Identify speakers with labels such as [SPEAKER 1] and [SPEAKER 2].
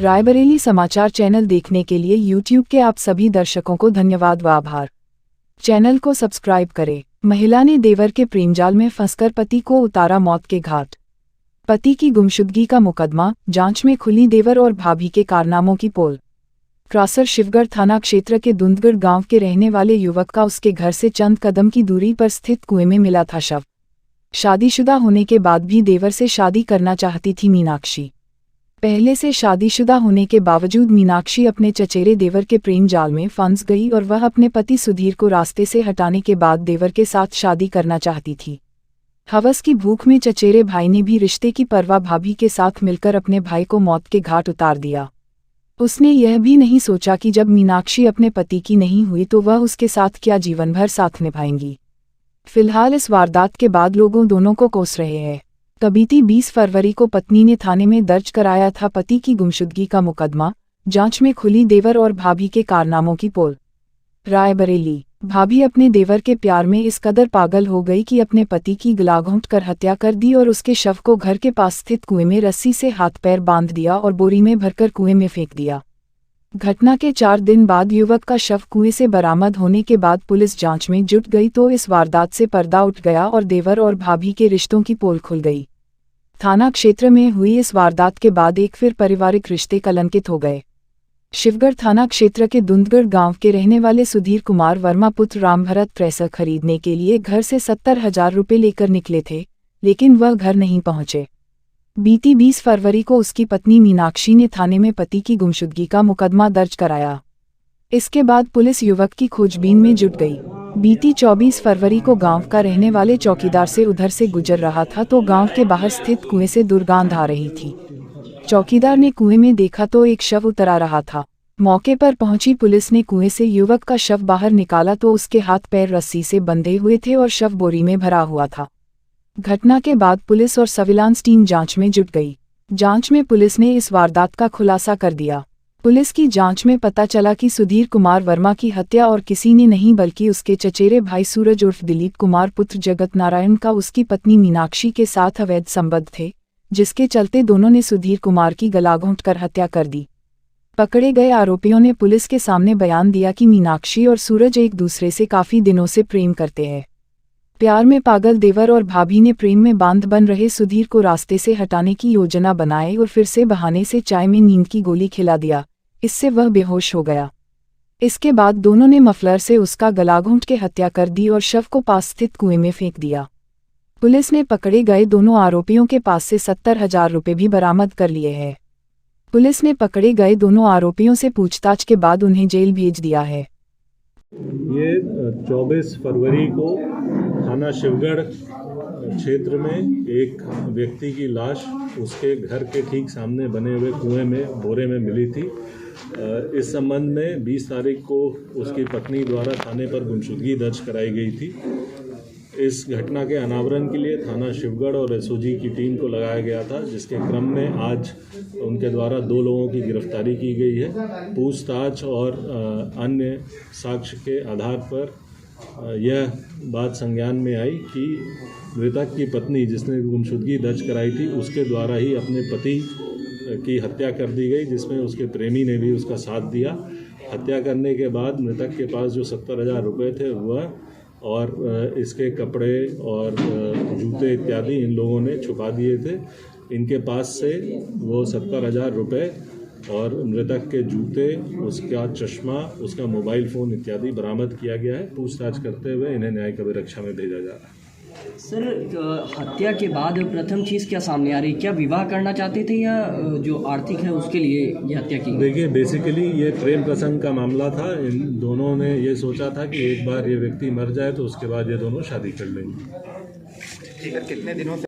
[SPEAKER 1] रायबरेली समाचार चैनल देखने के लिए YouTube के आप सभी दर्शकों को धन्यवाद व आभार। चैनल को सब्सक्राइब करें। महिला ने देवर के प्रेमजाल में फंसकर पति को उतारा मौत के घाट। पति की गुमशुदगी का मुकदमा, जांच में खुली देवर और भाभी के कारनामों की पोल। क्रॉसर शिवगढ़ थाना क्षेत्र के दुंदगढ़ गांव के रहने वाले युवक का उसके घर से चंद कदम की दूरी पर स्थित कुएं में मिला था शव। शादीशुदा होने के बाद भी देवर से शादी करना चाहती थी मीनाक्षी। पहले से शादीशुदा होने के बावजूद मीनाक्षी अपने चचेरे देवर के प्रेम जाल में फंस गई और वह अपने पति सुधीर को रास्ते से हटाने के बाद देवर के साथ शादी करना चाहती थी। हवस की भूख में चचेरे भाई ने भी रिश्ते की परवाह भाभी के साथ मिलकर अपने भाई को मौत के घाट उतार दिया। उसने यह भी नहीं सोचा कि जब मीनाक्षी अपने पति की नहीं हुई तो वह उसके साथ क्या जीवन भर साथ निभाएंगी। फिलहाल इस वारदात के बाद लोगों दोनों को कोस रहे हैं। बीती 20 फरवरी को पत्नी ने थाने में दर्ज कराया था पति की गुमशुदगी का मुकदमा, जांच में खुली देवर और भाभी के कारनामों की पोल। रायबरेली, भाभी अपने देवर के प्यार में इस कदर पागल हो गई कि अपने पति की गला घोंट कर हत्या कर दी और उसके शव को घर के पास स्थित कुएं में रस्सी से हाथ पैर बांध दिया और बोरी में भरकर कुएं में फेंक दिया। घटना के 4 दिन बाद युवक का शव कुएं से बरामद होने के बाद पुलिस जांच में जुट गई तो इस वारदात से पर्दा उठ गया और देवर और भाभी के रिश्तों की पोल खुल गई। थाना क्षेत्र में हुई इस वारदात के बाद एक फिर पारिवारिक रिश्ते कलंकित हो गए। शिवगढ़ थाना क्षेत्र के दुंदगढ़ गांव के रहने वाले सुधीर कुमार वर्मा पुत्र रामभरत प्रेसर खरीदने के लिए घर से 70,000 रुपये लेकर निकले थे, लेकिन वह घर नहीं पहुंचे। बीती 20 फरवरी को उसकी पत्नी मीनाक्षी ने थाने में पति की गुमशुदगी का मुकदमा दर्ज कराया। इसके बाद पुलिस युवक की खोजबीन में जुट गई। बीती 24 फरवरी को गांव का रहने वाले चौकीदार से उधर से गुजर रहा था तो गांव के बाहर स्थित कुएं से दुर्गंध आ रही थी। चौकीदार ने कुएं में देखा तो एक शव उतरा रहा था। मौके पर पहुंची पुलिस ने कुएं से युवक का शव बाहर निकाला तो उसके हाथ पैर रस्सी से बंधे हुए थे और शव बोरी में भरा हुआ था। घटना के बाद पुलिस और सर्विलांस टीम जांच में जुट गई। जांच में पुलिस ने इस वारदात का खुलासा कर दिया। पुलिस की जांच में पता चला कि सुधीर कुमार वर्मा की हत्या और किसी ने नहीं बल्कि उसके चचेरे भाई सूरज उर्फ दिलीप कुमार पुत्र जगत नारायण का उसकी पत्नी मीनाक्षी के साथ अवैध संबंध थे, जिसके चलते दोनों ने सुधीर कुमार की गला घोंट कर हत्या कर दी। पकड़े गए आरोपियों ने पुलिस के सामने बयान दिया कि मीनाक्षी और सूरज एक दूसरे से काफी दिनों से प्रेम करते हैं। प्यार में पागल देवर और भाभी ने प्रेम में बांध बन रहे सुधीर को रास्ते से हटाने की योजना बनाई और फिर से बहाने से चाय में नींद की गोली खिला दिया। इससे वह बेहोश हो गया। इसके बाद दोनों ने मफलर से उसका गला घोंट के हत्या कर दी और शव को पास स्थित कुएं में फेंक दिया। पुलिस ने पकड़े गए दोनों आरोपियों के पास से 70,000 रुपये भी बरामद कर लिए हैं। पुलिस ने पकड़े गए दोनों आरोपियों से पूछताछ के बाद उन्हें जेल भेज दिया है।
[SPEAKER 2] ये 24 फरवरी को थाना शिवगढ़ क्षेत्र में एक व्यक्ति की लाश उसके घर के ठीक सामने बने हुए कुएं में बोरे में मिली थी। इस संबंध में 20 तारीख को उसकी पत्नी द्वारा थाने पर गुमशुदगी दर्ज कराई गई थी। इस घटना के अनावरण के लिए थाना शिवगढ़ और एसओजी की टीम को लगाया गया था, जिसके क्रम में आज उनके द्वारा 2 लोगों की गिरफ्तारी की गई है। पूछताछ और अन्य साक्ष्य के आधार पर यह बात संज्ञान में आई कि मृतक की पत्नी जिसने गुमशुदगी दर्ज कराई थी उसके द्वारा ही अपने पति की हत्या कर दी गई, जिसमें उसके प्रेमी ने भी उसका साथ दिया। हत्या करने के बाद मृतक के पास जो 70,000 रुपये थे वह और इसके कपड़े और जूते इत्यादि इन लोगों ने छुपा दिए थे। इनके पास से वो 70,000 रुपये और मृतक के जूते, उसका चश्मा, उसका मोबाइल फ़ोन इत्यादि बरामद किया गया है। पूछताछ करते हुए इन्हें न्यायिक अभिरक्षा में भेजा जा रहा है।
[SPEAKER 3] सर, हत्या के बाद प्रथम चीज़ क्या सामने आ रही, क्या विवाह करना चाहते थे या जो आर्थिक है उसके लिए ये हत्या की?
[SPEAKER 2] देखिए, बेसिकली ये प्रेम प्रसंग का मामला था। इन दोनों ने ये सोचा था कि एक बार ये व्यक्ति मर जाए तो उसके बाद ये दोनों शादी कर लेंगे।
[SPEAKER 4] कितने दिनों से